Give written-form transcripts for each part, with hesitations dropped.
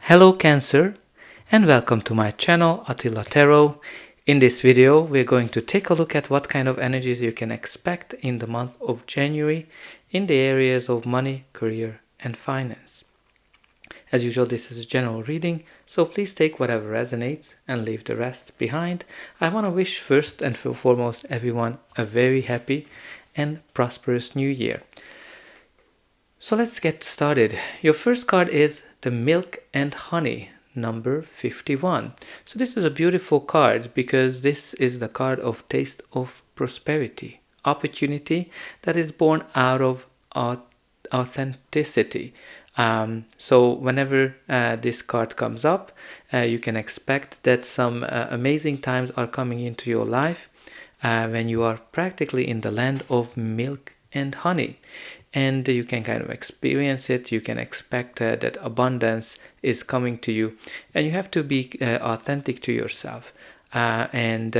Hello Cancer, and welcome to my channel Attila Tarot. In this video we're going to take a look at what kind of energies you can expect in the month of January in the areas of money, career and finance. As usual, this is a general reading, so please take whatever resonates and leave the rest behind. I want to wish first and foremost everyone a very happy and prosperous new year. So let's get started. Your first card is the Milk and Honey, number 51. So this is a beautiful card because this is the card of taste of prosperity, opportunity that is born out of authenticity. So whenever this card comes up, you can expect that some amazing times are coming into your life when you are practically in the land of milk and honey. And you can kind of experience it. You can expect that abundance is coming to you, and you have to be authentic to yourself, and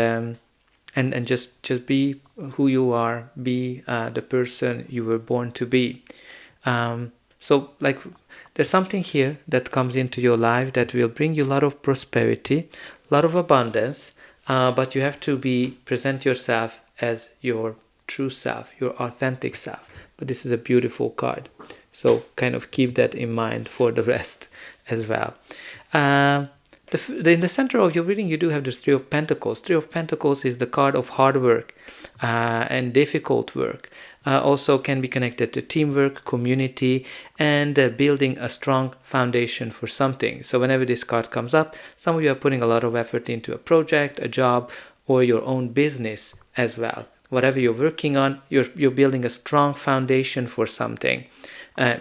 just be who you are. Be the person you were born to be. So like there's something here that comes into your life that will bring you a lot of prosperity, a lot of abundance, but you have to present yourself as your true self, your authentic self. But this is a beautiful card, so kind of keep that in mind for the rest as well. In the center of your reading, you do have the Three of Pentacles. Three of Pentacles is the card of hard work and difficult work. Also can be connected to teamwork, community, and building a strong foundation for something. So whenever this card comes up, some of you are putting a lot of effort into a project, a job, or your own business as well. Whatever you're working on, you're building a strong foundation for something.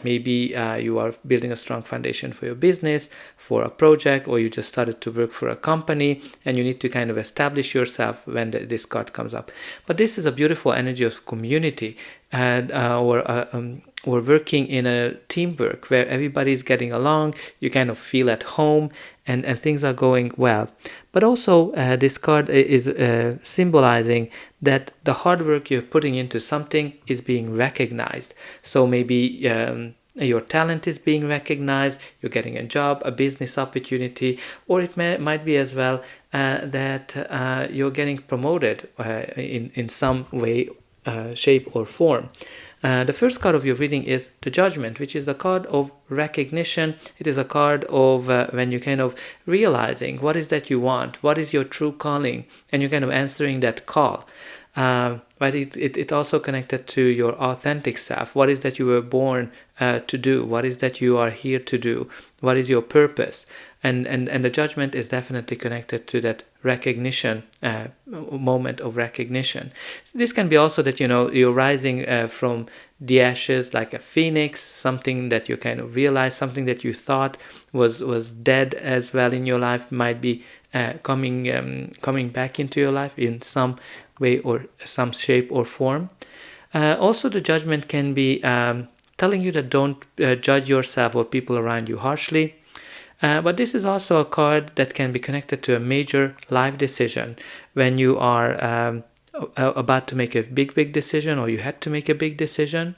Maybe you are building a strong foundation for your business, for a project, or you just started to work for a company and you need to kind of establish yourself when this card comes up. But this is a beautiful energy of community or working in a teamwork where everybody's getting along, you kind of feel at home and things are going well. But also this card is symbolizing that the hard work you're putting into something is being recognized. So maybe your talent is being recognized, you're getting a job, a business opportunity, or it might be as well that you're getting promoted in some way, shape or form. The first card of your reading is the Judgment, which is the card of recognition. It is a card of when you kind of realizing what is that you want, what is your true calling, and you're kind of answering that call. But it also connected to your authentic self. What is that you were born to do? What is that you are here to do? What is your purpose? And the Judgment is definitely connected to that recognition, moment of recognition. This can be also that, you're rising from the ashes like a phoenix, something that you kind of realize, something that you thought was dead as well in your life might be coming back into your life in some way or some shape or form. Also, the Judgment can be telling you that don't judge yourself or people around you harshly. But this is also a card that can be connected to a major life decision when you are about to make a big decision, or you had to make a big decision.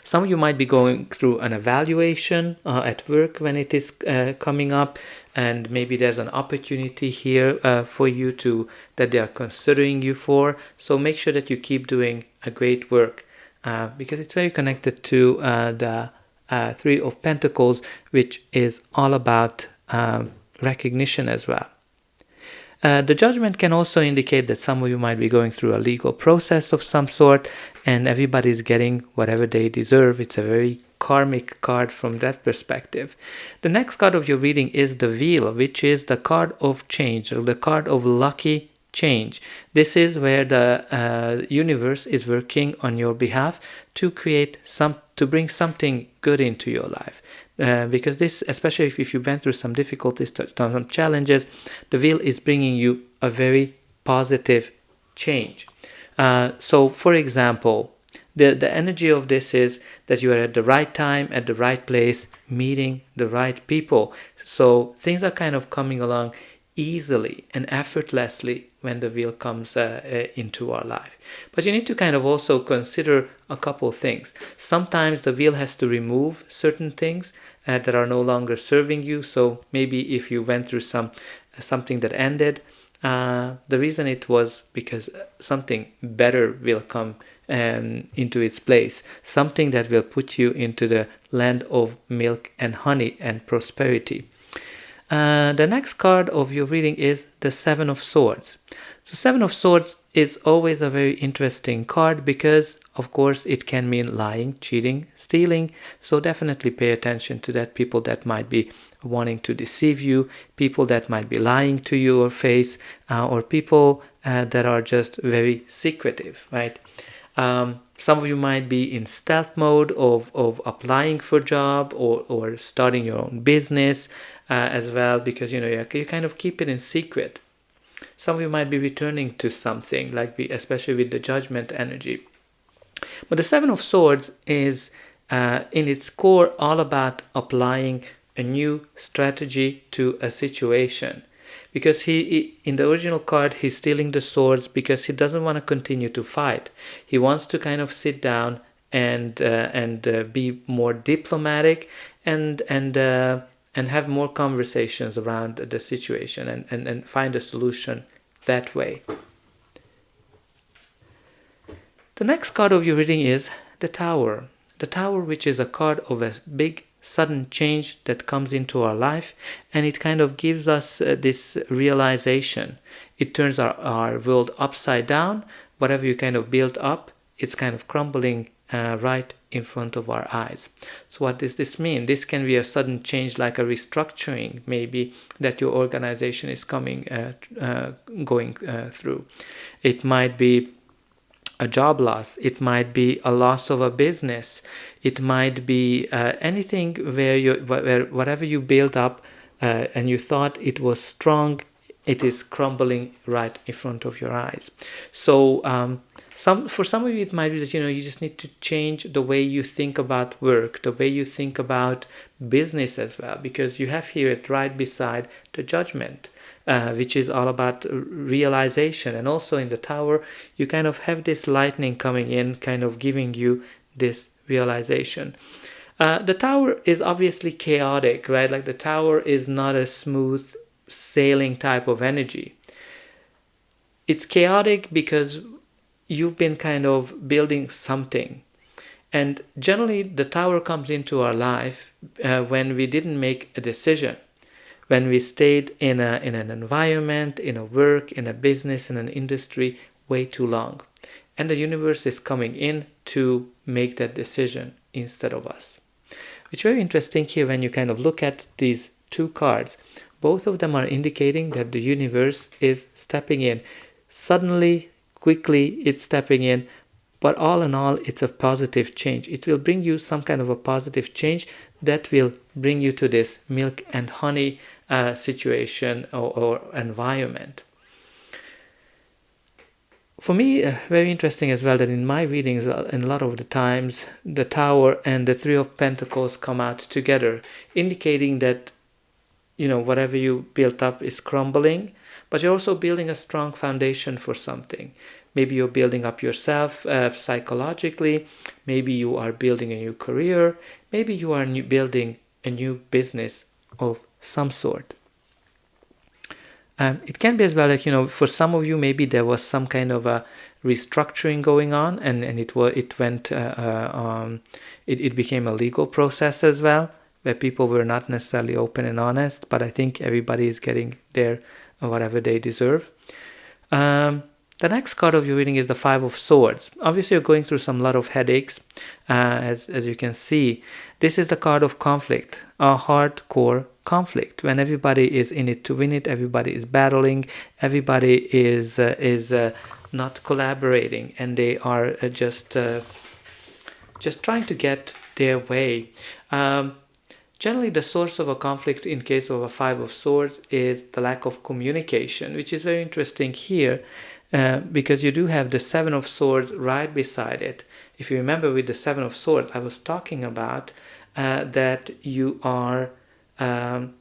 Some of you might be going through an evaluation at work when it is coming up, and maybe there's an opportunity here for you that they are considering you for. So make sure that you keep doing a great work because it's very connected to the Three of Pentacles, which is all about recognition as well. The Judgment can also indicate that some of you might be going through a legal process of some sort, and everybody's getting whatever they deserve. It's a very karmic card from that perspective. The next card of your reading is the Wheel, which is the card of change, or the card of lucky change. This is where the universe is working on your behalf to bring something good into your life. Because this, especially if you went through some difficulties, some challenges, the Wheel is bringing you a very positive change. So, for example, the energy of this is that you are at the right time, at the right place, meeting the right people. So things are kind of coming along easily and effortlessly when the Wheel comes into our life. But you need to kind of also consider a couple things. Sometimes the Wheel has to remove certain things that are no longer serving you. So maybe if you went through something that ended, the reason it was because something better will come into its place, something that will put you into the land of milk and honey and prosperity. The next card of your reading is the Seven of Swords. So Seven of Swords is always a very interesting card because, of course, it can mean lying, cheating, stealing. So definitely pay attention to that. People that might be wanting to deceive you, people that might be lying to your face, or people that are just very secretive, right? Some of you might be in stealth mode of applying for a job or starting your own business as well, because you kind of keep it in secret. Some of you might be returning to something, especially with the Judgment energy. But the Seven of Swords is in its core all about applying a new strategy to a situation. Because he in the original card, he's stealing the swords because he doesn't want to continue to fight. He wants to kind of sit down and be more diplomatic and have more conversations around the situation and find a solution that way. The next card of your reading is the Tower. The Tower, which is a card of a big sudden change that comes into our life, and it kind of gives us this realization. It turns our world upside down. Whatever you kind of built up, it's kind of crumbling right in front of our eyes. So what does this mean? This can be a sudden change, like a restructuring maybe that your organization is going through. It might be a job loss, it might be a loss of a business, it might be anything where whatever you built up and you thought it was strong, it is crumbling right in front of your eyes. So for some of you it might be that you just need to change the way you think about work, the way you think about business as well, because you have here it right beside the Judgment. Which is all about realization. And also in the Tower, you kind of have this lightning coming in, kind of giving you this realization. The Tower is obviously chaotic, right? Like the Tower is not a smooth sailing type of energy. It's chaotic because you've been kind of building something. And generally, the Tower comes into our life when we didn't make a decision. When we stayed in an environment, in a work, in a business, in an industry way too long. And the universe is coming in to make that decision instead of us. Which is very interesting here when you kind of look at these two cards. Both of them are indicating that the universe is stepping in. Suddenly, quickly, it's stepping in. But all in all, it's a positive change. It will bring you some kind of a positive change that will bring you to this milk and honey situation or environment. For me, very interesting as well that in my readings, in a lot of the times, the Tower and the Three of Pentacles come out together, indicating that whatever you built up is crumbling, but you're also building a strong foundation for something. Maybe you're building up yourself psychologically. Maybe you are building a new career. Maybe you are building a new business of some sort. It can be as well, like, for some of you, maybe there was some kind of a restructuring going on, and it became a legal process as well, where people were not necessarily open and honest, but I think everybody is getting their whatever they deserve. The next card of your reading is the Five of Swords. Obviously, you're going through some lot of headaches, as you can see. This is the card of conflict, a hardcore conflict. When everybody is in it to win it, everybody is battling, everybody is not collaborating, and they are just trying to get their way. Generally, the source of a conflict in case of a Five of Swords is the lack of communication, which is very interesting here. Because you do have the Seven of Swords right beside it. If you remember with the Seven of Swords, I was talking about that you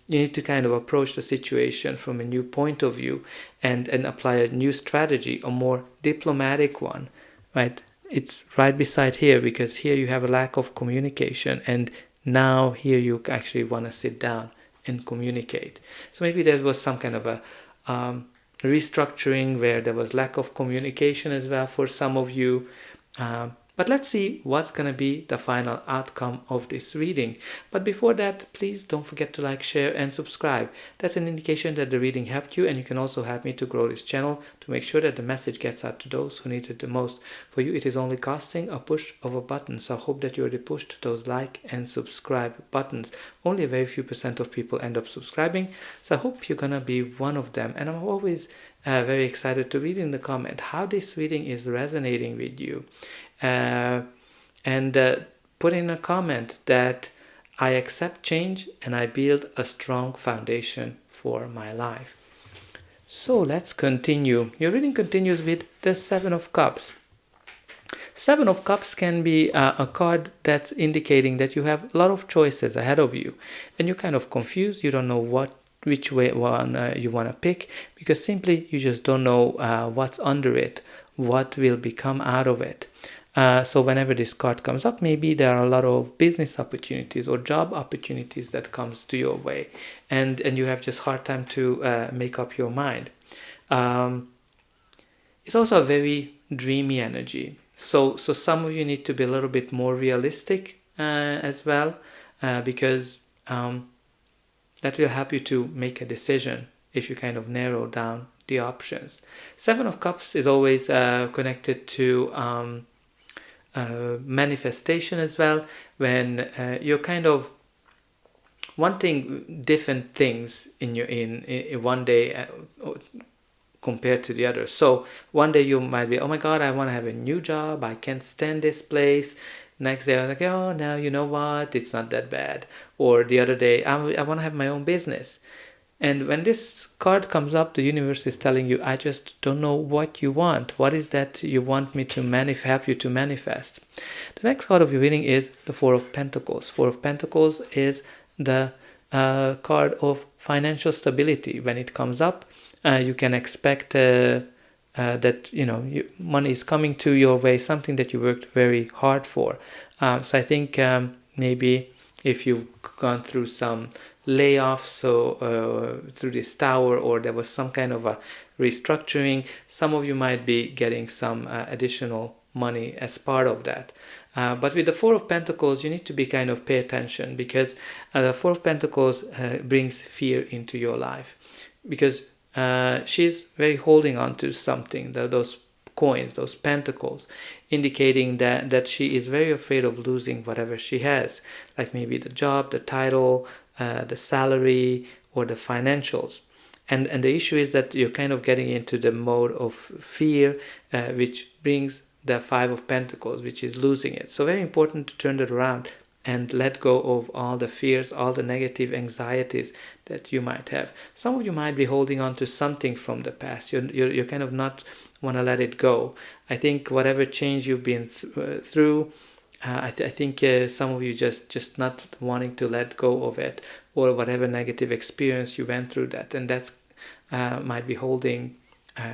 need to kind of approach the situation from a new point of view and apply a new strategy, a more diplomatic one, right? It's right beside here because here you have a lack of communication and now here you actually want to sit down and communicate. So maybe there was some kind of a restructuring where there was lack of communication as well for some of you. But let's see what's going to be the final outcome of this reading. But before that, please don't forget to like, share, and subscribe. That's an indication that the reading helped you, and you can also help me to grow this channel to make sure that the message gets out to those who need it the most. For you, it is only costing a push of a button, so I hope that you already pushed those like and subscribe buttons. Only a very few % of people end up subscribing, so I hope you're gonna be one of them. And I'm always very excited to read in the comment how this reading is resonating with you. And put in a comment that I accept change and I build a strong foundation for my life. So let's continue. Your reading continues with the Seven of Cups. Seven of Cups can be a card that's indicating that you have a lot of choices ahead of you, and you're kind of confused. You don't know which way one you want to pick, because simply you just don't know what's under it, what will become out of it. So whenever this card comes up, maybe there are a lot of business opportunities or job opportunities that comes to your way, and you have just hard time to make up your mind. It's also a very dreamy energy. So some of you need to be a little bit more realistic as well, because that will help you to make a decision if you kind of narrow down the options. Seven of Cups is always connected to manifestation as well, when you're kind of wanting different things in one day compared to the other. So one day you might be, oh my god, I want to have a new job, I can't stand this place. Next day I'm like, oh, now you know what, it's not that bad. Or the other day, I want to have my own business. And when this card comes up, the universe is telling you, I just don't know what you want. What is that you want me to help you to manifest? The next card of your reading is the Four of Pentacles. Four of Pentacles is the card of financial stability. When it comes up, you can expect that money is coming to your way, something that you worked very hard for. So I think maybe if you've gone through some layoffs through this tower, or there was some kind of a restructuring, some of you might be getting some additional money as part of that. But with the Four of Pentacles, you need to be kind of pay attention, because the Four of Pentacles brings fear into your life, because she's very holding on to something, those coins, those pentacles, indicating that she is very afraid of losing whatever she has, like maybe the job, the title, the salary, or the financials. And the issue is that you're kind of getting into the mode of fear, which brings the Five of Pentacles, which is losing it. So very important to turn that around and let go of all the fears, all the negative anxieties that you might have. Some of you might be holding on to something from the past. You're kind of not want to let it go. I think whatever change you've been through, I think some of you just not wanting to let go of it, or whatever negative experience you went through that, and that's might be holding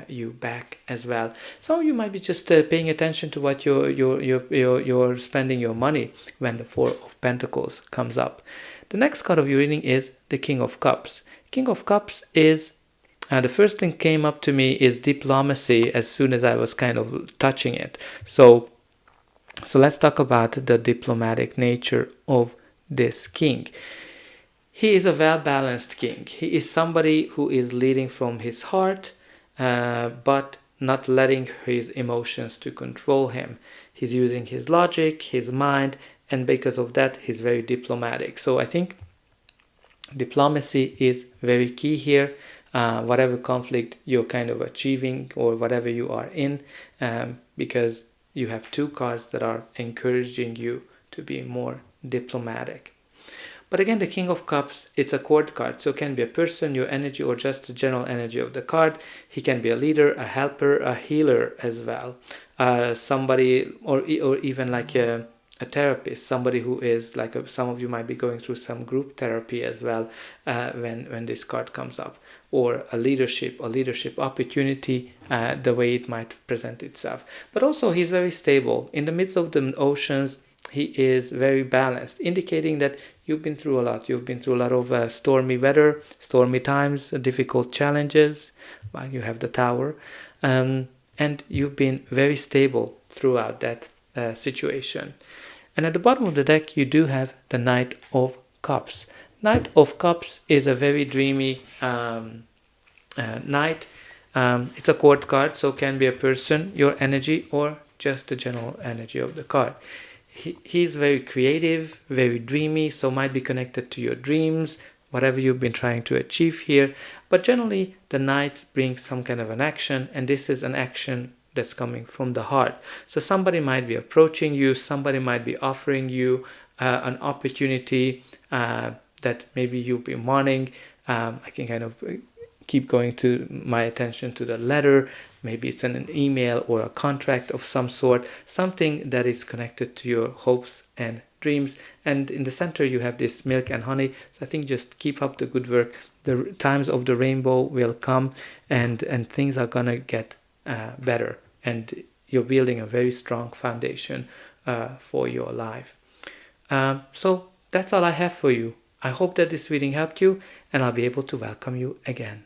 you back as well. Some of you might be just paying attention to what you're spending your money when the Four of Pentacles comes up. The next card of your reading is the King of Cups. King of Cups is the first thing came up to me is diplomacy as soon as I was kind of touching it. So let's talk about the diplomatic nature of this king. He is a well-balanced king. He is somebody who is leading from his heart, but not letting his emotions to control him. He's using his logic, his mind, and because of that, he's very diplomatic. So I think diplomacy is very key here. Whatever conflict you're kind of achieving, or whatever you are in, because you have two cards that are encouraging you to be more diplomatic. But again, the King of Cups, it's a court card, so it can be a person, your energy, or just the general energy of the card. He can be a leader, a helper, a healer as well. Somebody, or even like a therapist, somebody who is like some of you might be going through some group therapy as well when this card comes up, or a leadership opportunity, the way it might present itself. But also he's very stable in the midst of the oceans. he is very balanced, indicating that you've been through a lot. You've been through a lot of stormy weather, stormy times, difficult challenges. Well, you have the Tower. And you've been very stable throughout that situation. And at the bottom of the deck, you do have the Knight of Cups. Knight of Cups is a very dreamy knight. It's a court card, so can be a person, your energy, or just the general energy of the card. He's very creative, very dreamy, so might be connected to your dreams, whatever you've been trying to achieve here. But generally, the knights bring some kind of an action, and this is an action that's coming from the heart. So somebody might be approaching you, somebody might be offering you an opportunity that maybe you've been wanting. I can kind of keep going to my attention to the letter. Maybe it's an email or a contract of some sort, something that is connected to your hopes and dreams. And in the center, you have this milk and honey. So I think just keep up the good work. The times of the rainbow will come, and things are gonna get better. And you're building a very strong foundation for your life. So that's all I have for you. I hope that this reading helped you, and I'll be able to welcome you again.